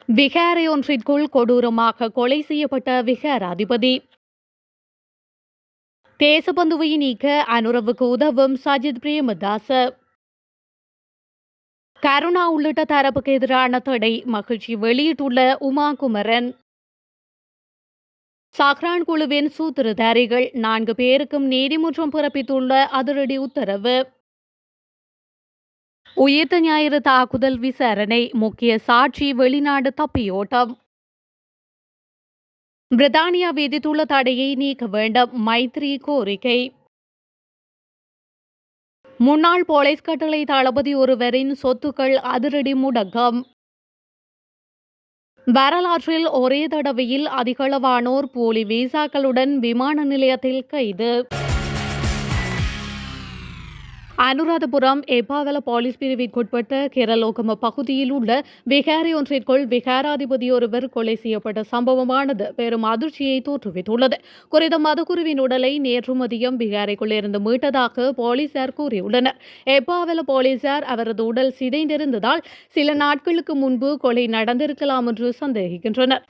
விகாரை ஒன்றிற்குள் கொடூரமாக கொலை செய்யப்பட்ட விகாராதிபதி. தேசபந்துவை நீக்க அனுரவுக்கு உதவும் சஜித் பிரேமதாச. கருணா உள்ளிட்ட தரப்புக்கு எதிரான தடை மகிழ்ச்சி வெளியிட்டுள்ள உமா குமரன். சஹ்ரான் குழுவின் சூத்திரதாரிகள் 4 பேருக்கும் நீதிமன்றம் பிறப்பித்துள்ள அதிரடி உத்தரவு. உயிர்த்த ஞாயிறு தாக்குதல் விசாரணை முக்கிய சாட்சி வெளிநாடு தப்பியோட்டம். பிரித்தானியா விதித்துள்ள தடையை நீக்க வேண்டும் மைத்ரி கோரிக்கை. முன்னாள் போலீஸ் கட்டளை தளபதி ஒருவரின் சொத்துக்கள் அதிரடி முடக்கம். வரலாற்றில் ஒரே தடவையில் அதிகளவானோர் போலி விசாக்களுடன் விமான நிலையத்தில் கைது. அனுராதபுரம் எப்பாவல போலீஸ் பிரிவிற்குட்பட்ட கெரலோகம பகுதியில் உள்ள விகாரை ஒன்றிற்குள் விகாராதிபதி ஒருவர் கொலை செய்யப்பட்ட சம்பவமானது பெரும் அதிர்ச்சியை தோற்றுவித்துள்ளது. குறித்த மதகுருவின் உடலை நேற்று மதியம் விகாரைக்குள் இருந்து மீட்டதாக போலீசார் கூறியுள்ளனர். எப்பாவல போலீசார் அவரது உடல் சிதைந்திருந்ததால் சில நாட்களுக்கு முன்பு கொலை நடந்திருக்கலாம் என்று சந்தேகிக்கின்றனர்.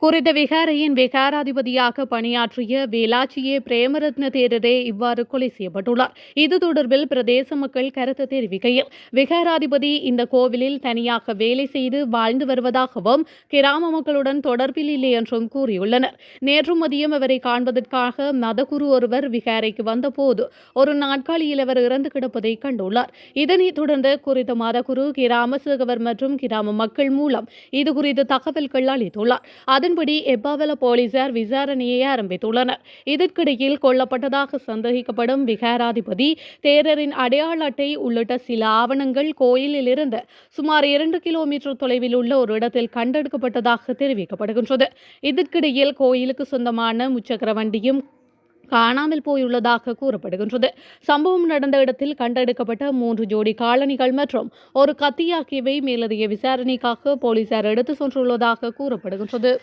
குறித்த விகாரையின் விகாராதிபதியாக பணியாற்றிய வேலாச்சியே பிரேமரத்ன தேரரே இவ்வாறு கொலை செய்யப்பட்டுள்ளார். இது தொடர்பில் பிரதேச மக்கள் கருத்து தெரிவிக்கையில் விகாராதிபதி இந்த கோவிலில் தனியாக வேலை செய்து வாழ்ந்து வருவதாகவும் கிராம மக்களுடன் தொடர்பில் இல்லை என்றும் கூறியுள்ளனர். நேற்று மதியம் அவரை காண்பதற்காக மதகுரு ஒருவர் விகாரைக்கு வந்தபோது ஒரு நாட்காலியில் அவர் இறந்து கிடப்பதை கண்டுள்ளார். இதனைத் தொடர்ந்து குறித்த மதகுரு கிராம சேகவர் மற்றும் கிராம மக்கள் மூலம் இதுகுறித்து தகவல்கள் அளித்துள்ளார். அதன்படி எப்பாவல போலீசார் விசாரணையை ஆரம்பித்துள்ளனர். இதற்கிடையில் கொல்லப்பட்டதாக சந்தேகிக்கப்படும் விகாராதிபதி தேரரின் அடையாள அட்டை உள்ளிட்ட சில ஆவணங்கள் கோயிலில் இருந்து சுமார் 2 கிலோமீட்டர் தொலைவில் உள்ள ஒரு இடத்தில் கண்டெடுக்கப்பட்டதாக தெரிவிக்கப்படுகின்றது. இதற்கிடையில் கோயிலுக்கு சொந்தமான முச்சக்கர வண்டியும் காணாமல் போயுள்ளதாக கூறப்படுகின்றது. சம்பவம் நடந்த இடத்தில் கண்டெடுக்கப்பட்ட 3 ஜோடி காலணிகள் மற்றும் ஒரு கத்தி ஆகியவை மேலதிக விசாரணைக்காக போலீசார் எடுத்து சென்றுள்ளதாக கூறப்படுகின்றது.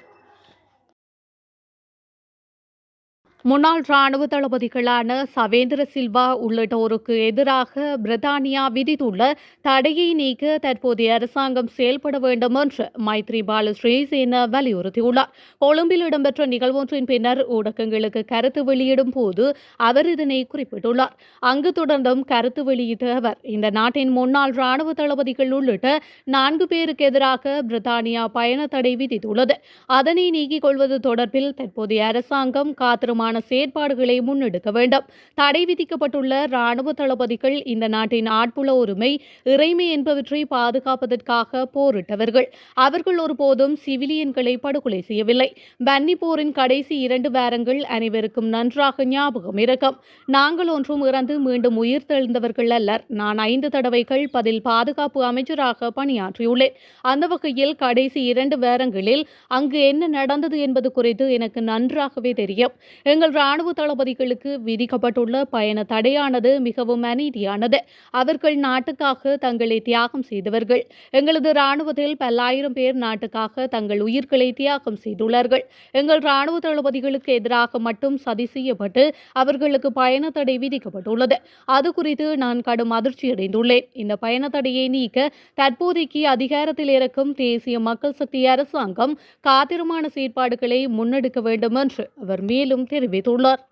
முன்னாள் ராணுவ தளபதிகளான சவேந்திர சில்வா உள்ளிட்டோருக்கு எதிராக பிரித்தானியா விதித்துள்ள தடையை நீக்க தற்போதைய அரசாங்கம் செயல்பட வேண்டும் என்று மைத்ரிபால ஸ்ரீசேன வலியுறுத்தியுள்ளார். கொழும்பில் இடம்பெற்ற நிகழ்வொன்றின் பின்னர் ஊடகங்களுக்கு கருத்து வெளியிடும் போது அவர் இதனை குறிப்பிட்டுள்ளார். அங்கு தொடர்ந்தும் கருத்து வெளியிட்ட அவர் இந்த நாட்டின் முன்னாள் ராணுவ தளபதிகள் உள்ளிட்ட 4 பேருக்கு எதிராக பிரித்தானியா பயண தடை விதித்துள்ளது. அதனை நீக்கிக் கொள்வது தொடர்பில் தற்போதைய அரசாங்கம் காத்திரமான செயற்பாடுகளை முன்னெடுக்க வேண்டும். தடை விதிக்கப்பட்டுள்ள ராணுவ தளபதிகள் இந்த நாட்டின் ஆட்புல உரிமை இறைமை என்பவற்றை பாதுகாப்பதற்காக போரிட்டவர்கள். அவர்கள் ஒருபோதும் சிவிலியன்களை படுகொலை செய்யவில்லை. பன்னி போரின் கடைசி 2 வாரங்கள் அனைவருக்கும் நன்றாக ஞாபகம் இருக்கும். நாங்கள் ஒன்றும் இறந்து மீண்டும் உயிர் தெழுந்தவர்கள் அல்லர். நான் 5 தடவைகள் பதில் பாதுகாப்பு அமைச்சராக பணியாற்றியுள்ளேன். அந்த வகையில் கடைசி 2 வாரங்களில் அங்கு என்ன நடந்தது என்பது குறித்து எனக்கு நன்றாகவே தெரியும். எங்கள் ராணுவ தளபதிகளுக்கு விதிக்கப்பட்டுள்ள பயண தடையானது மிகவும் அநீதியானது. அவர்கள் நாட்டுக்காக தங்களை தியாகம் செய்தவர்கள். எங்களது ராணுவத்தில் பல்லாயிரம் பேர் நாட்டுக்காக தங்கள் உயிர்களை தியாகம் செய்துள்ளார்கள். எங்கள் ராணுவ தளபதிகளுக்கு எதிராக மட்டும் சதி செய்யப்பட்டு அவர்களுக்கு பயண தடை விதிக்கப்பட்டுள்ளது. அது குறித்து நான் கடும் அதிர்ச்சியடைந்துள்ளேன். இந்த பயண தடையை நீக்க தற்போதைக்கு அதிகாரத்தில் இருக்கும் தேசிய மக்கள் சக்தி அரசாங்கம் காத்திரமான செயற்பாடுகளை முன்னெடுக்க வேண்டும் என்று அவர் மேலும் தெரிவித்துள்ளார்.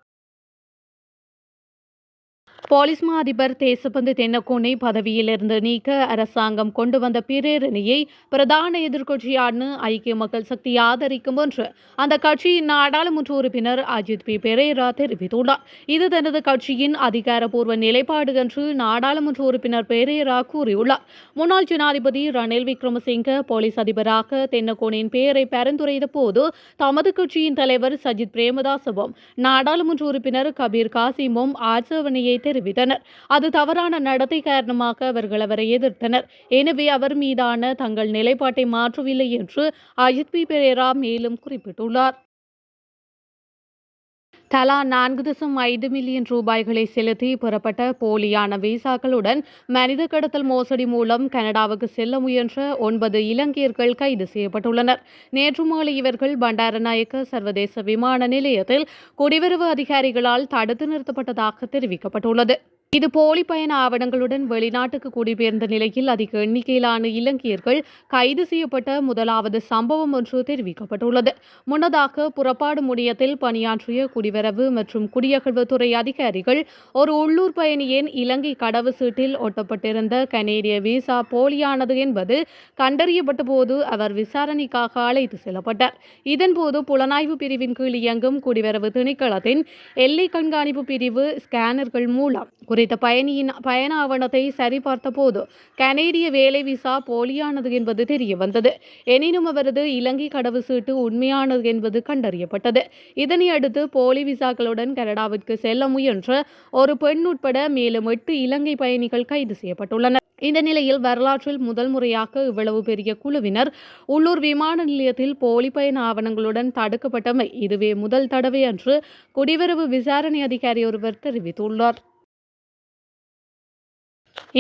போலீஸ் மா அதிபர் தேசபந்து தென்னக்கோனை பதவியிலிருந்து நீக்க அரசாங்கம் கொண்டு வந்த பிரேரணையை பிரதான எதிர்க்கட்சியான ஐக்கிய மக்கள் சக்தி ஆதரிக்கும் என்று அந்த கட்சியின் நாடாளுமன்ற உறுப்பினர் அஜித் பி பெரேரா தெரிவித்துள்ளார். இது தனது கட்சியின் அதிகாரப்பூர்வ நிலைப்பாடு என்று நாடாளுமன்ற உறுப்பினர் பெரேரா கூறியுள்ளார். முன்னாள் ஜனாதிபதி ரணில் விக்ரமசிங்க போலீஸ் அதிபராக தென்னக்கோனின் பெயரை பரிந்துரைத்த போது தமது கட்சியின் தலைவர் சஜித் பிரேமதாசவும் நாடாளுமன்ற உறுப்பினர் கபீர் காசிமும் ஆட்சேபனையை தெரிவித்தனர். அது தவறான நடத்தை காரணமாக அவர்கள் அவரை எதிர்த்தனர். எனவே அவர் மீதான தங்கள் நிலைப்பாட்டை மாற்றவில்லை என்று அஜித் பி பெரேரா மேலும் குறிப்பிட்டுள்ளார். தலா 4.5 மில்லியன் ரூபாய்களை செலுத்தி பெறப்பட்ட போலியான விசாக்களுடன் மனித கடத்தல் மோசடி மூலம் கனடாவுக்கு செல்ல முயன்ற 9 இலங்கையர்கள் கைது செய்யப்பட்டுள்ளனர். நேற்று மாலை இவர்கள் பண்டாரநாயக்க சர்வதேச விமான நிலையத்தில் குடிவரவு அதிகாரிகளால் தடுத்து நிறுத்தப்பட்டதாக தெரிவிக்கப்பட்டுள்ளது. இது போலி பயண ஆவணங்களுடன் வெளிநாட்டுக்கு குடிபெயர்ந்த நிலையில் அதிக எண்ணிக்கையிலான இலங்கையர்கள் கைது செய்யப்பட்ட முதலாவது சம்பவம் ஒன்று தெரிவிக்கப்பட்டுள்ளது. முன்னதாக புறப்பாடு முனையத்தில் பணியாற்றிய குடிவரவு மற்றும் குடியகழ்வுத்துறை அதிகாரிகள் ஒரு உள்ளூர் பயணியின் இலங்கை கடவுச்சீட்டில் ஒட்டப்பட்டிருந்த கனேடிய விசா போலியானது என்பது கண்டறியப்பட்ட போது அவர் விசாரணைக்காக அழைத்து செல்லப்பட்டார். இதன்போது புலனாய்வு பிரிவின் கீழ் இயங்கும் குடிவரவு திணைக்களத்தின் எல்லை கண்காணிப்பு பிரிவு ஸ்கேனர்கள் மூலம் குறித்த பயணியின் பயண ஆவணத்தை சரிபார்த்த போது கனேடிய வேலை விசா போலியானது என்பது தெரியவந்தது. எனினும் அவரது இலங்கை கடவுச்சீட்டு உண்மையானது என்பது கண்டறியப்பட்டது. இதனை அடுத்து போலி விசாக்களுடன் கனடாவிற்கு செல்ல முயன்ற ஒரு பெண் உட்பட மேலும் 8 இலங்கை பயணிகள் கைது செய்யப்பட்டுள்ளனர். இந்த நிலையில் வரலாற்றில் முதல் முறையாக இவ்வளவு பெரிய குழுவினர் உள்ளூர் விமான நிலையத்தில் போலி பயண ஆவணங்களுடன் தடுக்கப்பட்டமை இதுவே முதல் தடவை என்று குடிவரவு விசாரணை அதிகாரி ஒருவர் தெரிவித்துள்ளார்.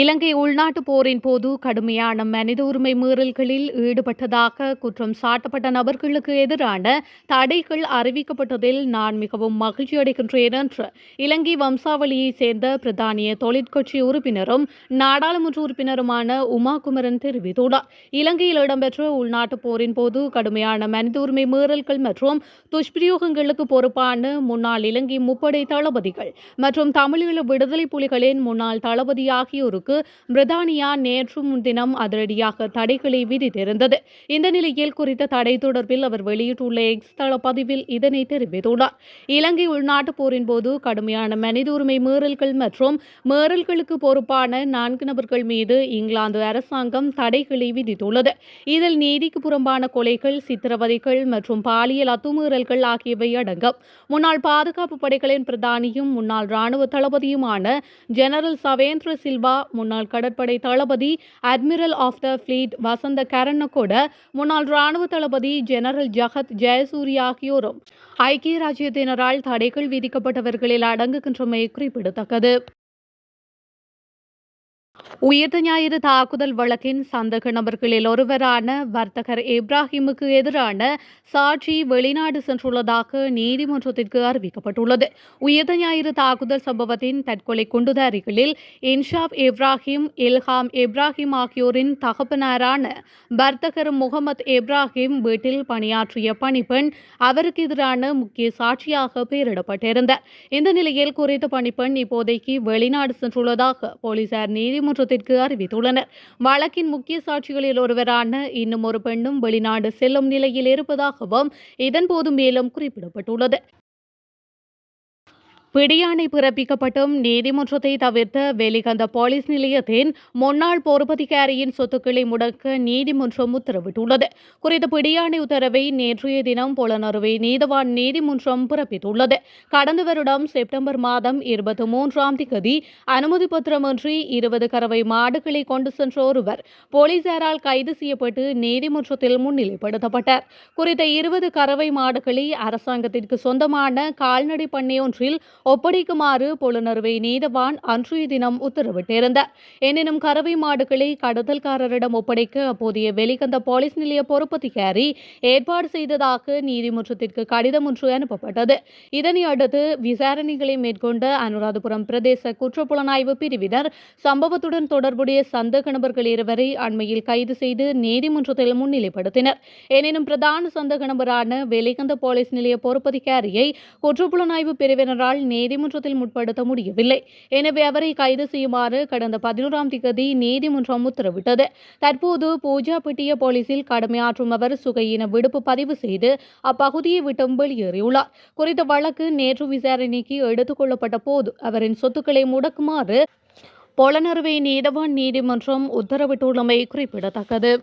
இலங்கை உள்நாட்டு போரின் போது கடுமையான மனித உரிமை மீறல்களில் ஈடுபட்டதாக குற்றம் சாட்டப்பட்ட நபர்களுக்கு எதிரான தடைகள் அறிவிக்கப்பட்டதில் நான் மிகவும் மகிழ்ச்சி அடைகின்றேன் என்று இலங்கை வம்சாவளியைச் சேர்ந்த பிரதானிய தொழிற்கட்சி உறுப்பினரும் நாடாளுமன்ற உறுப்பினருமான உமா குமரன் தெரிவித்துள்ளார். இலங்கையில் இடம்பெற்ற உள்நாட்டு போரின் போது கடுமையான மனித உரிமை மீறல்கள் மற்றும் துஷ்பிரயோகங்களுக்கு பொறுப்பான முன்னாள் இலங்கை முப்படை தளபதிகள் மற்றும் தமிழீழ விடுதலை புலிகளின் முன்னாள் தளபதி ஆகியோருக்கு பிரித்தானியா நேற்று முன்தினம் அதிரடியாக தடைகளை விதித்திருந்தது. இந்த நிலையில் குறித்த தடை தொடர்பில் அவர் வெளியிட்டுள்ள எக்ஸ் தள பதிவில் இதனை தெரிவித்துள்ளார். இலங்கை உள்நாட்டு போரின் போது கடுமையான மனித உரிமை மீறல்கள் மற்றும் மீறல்களுக்கு பொறுப்பான 4 நபர்கள் மீது இங்கிலாந்து அரசாங்கம் தடைகளை விதித்துள்ளது. இதில் நீதிக்கு புறம்பான கொலைகள், சித்திரவதைகள் மற்றும் பாலியல் அத்துமீறல்கள் ஆகியவை அடங்கும். முன்னாள் பாதுகாப்பு படைகளின் பிரதானியும் முன்னாள் ராணுவ தளபதியுமான ஜெனரல் சவேந்திர சில்வா, முன்னாள் கடற்படை தளபதி அட்மிரல் ஆஃப் த ஃபிளீட் வசந்த கரன்னகொட, முன்னாள் ராணுவ தளபதி ஜெனரல் ஜகத் ஜெயசூரிய ஆகியோரும் ஐக்கிய ராஜ்யத்தினரால் தடைகள் விதிக்கப்பட்டவர்களில் அடங்குகின்றமை குறிப்பிடத்தக்கது. உயிர்த்த ஞாயிறு தாக்குதல் வழக்கின் சந்தேக நபர்களில் ஒருவரான வர்த்தகர் இப்ராஹிமுக்கு எதிரான சாட்சி வெளிநாடு சென்றுள்ளதாக நீதிமன்றத்திற்கு அறிவிக்கப்பட்டுள்ளது. உயிர்த்த ஞாயிறு தாக்குதல் சம்பவத்தின் தற்கொலை குண்டுதாரிகளில் இன்ஷாப் இப்ராஹிம், இல்ஹாம் இப்ராஹிம் ஆகியோரின் தகப்பனாரான வர்த்தகர் முகமது இப்ராஹிம் வீட்டில் பணியாற்றிய பணிப்பெண் அவருக்கு எதிரான முக்கிய சாட்சியாக பெயரிடப்பட்டிருந்தார். இந்த நிலையில் குறித்த பணிப்பெண் இப்போதைக்கு வெளிநாடு சென்றுள்ளதாக போலீசார் நீதிமன்றத்திற்கு அறிவித்துள்ளனர். வழக்கின் முக்கிய சாட்சிகளில் ஒருவரான இன்னும் ஒரு பெண்ணும் வெளிநாடு செல்லும் நிலையில் இருப்பதாகவும் இதன்போது மேலும் குறிப்பிடப்பட்டுள்ளது. பிடியாணை பிறப்பிக்கப்பட்டும் நீதிமன்றத்தை தவிர்த்த வெலிகந்த போலீஸ் நிலையத்தின் முன்னாள் பொறுப்பதிகாரியின் சொத்துக்களை முடக்க நீதிமன்றம் உத்தரவிட்டுள்ளது. குறித்த பிடியாணை உத்தரவை நேற்றைய தினம் பொலனறுவை நீதவான் நீதிமன்றம் பிறப்பித்துள்ளது. கடந்த வருடம் செப்டம்பர் மாதம் 23ஆம் தேதி அனுமதி பத்திரமின்றி 20 கறவை மாடுகளை கொண்டு சென்ற ஒருவர் போலீசாரால் கைது செய்யப்பட்டு நீதிமன்றத்தில் முன்னிலைப்படுத்தப்பட்டார். குறித்த 20 கறவை மாடுகளை அரசாங்கத்திற்கு சொந்தமான கால்நடை பண்ணை ஒன்றில் ஒப்படைக்குமாறு பொலனறுவை நீதவான் அன்றைய தினம் உத்தரவிட்டிருந்தார். எனினும் கறவை மாடுகளை கடத்தல்காரரிடம் ஒப்படைக்க அப்போதைய வெலிகந்த போலீஸ் நிலைய பொறுப்பதிகாரி ஏற்பாடு செய்ததாக நீதிமன்றத்திற்கு கடிதம் ஒன்று அனுப்பப்பட்டது. இதனை அடுத்து விசாரணைகளை மேற்கொண்ட அனுராதபுரம் பிரதேச குற்றப்புலனாய்வு பிரிவினர் சம்பவத்துடன் தொடர்புடைய சந்தேக நபர்கள் 2 அண்மையில் கைது செய்து நீதிமன்றத்தில் முன்னிலைப்படுத்தினர். எனினும் பிரதான சந்தேக நபரான வெலிகந்த போலீஸ் நிலைய பொறுப்பதிகாரியை குற்றப்புலனாய்வு பிரிவினரால் நீதிமன்றத்தில் முற்படுத்த முடியவில்லை. எனவே அவரை கைது செய்யுமாறு கடந்த 11ஆம் தேதி நீதிமன்றம் உத்தரவிட்டது. தற்போது பூஜாப்பட்டிய போலீசில் கடமையாற்றும் அவர் சுகையின விடுப்பு பதிவு செய்து அப்பகுதியை விட்டும் வெளியேறியுள்ளார். குறித்த வழக்கு நேற்று விசாரணைக்கு எடுத்துக் கொள்ளப்பட்ட போது அவரின் சொத்துக்களை முடக்குமாறு பொலனறுவை நீதவான் நீதிமன்றம் உத்தரவிட்டுள்ளமை குறிப்பிடத்தக்கது.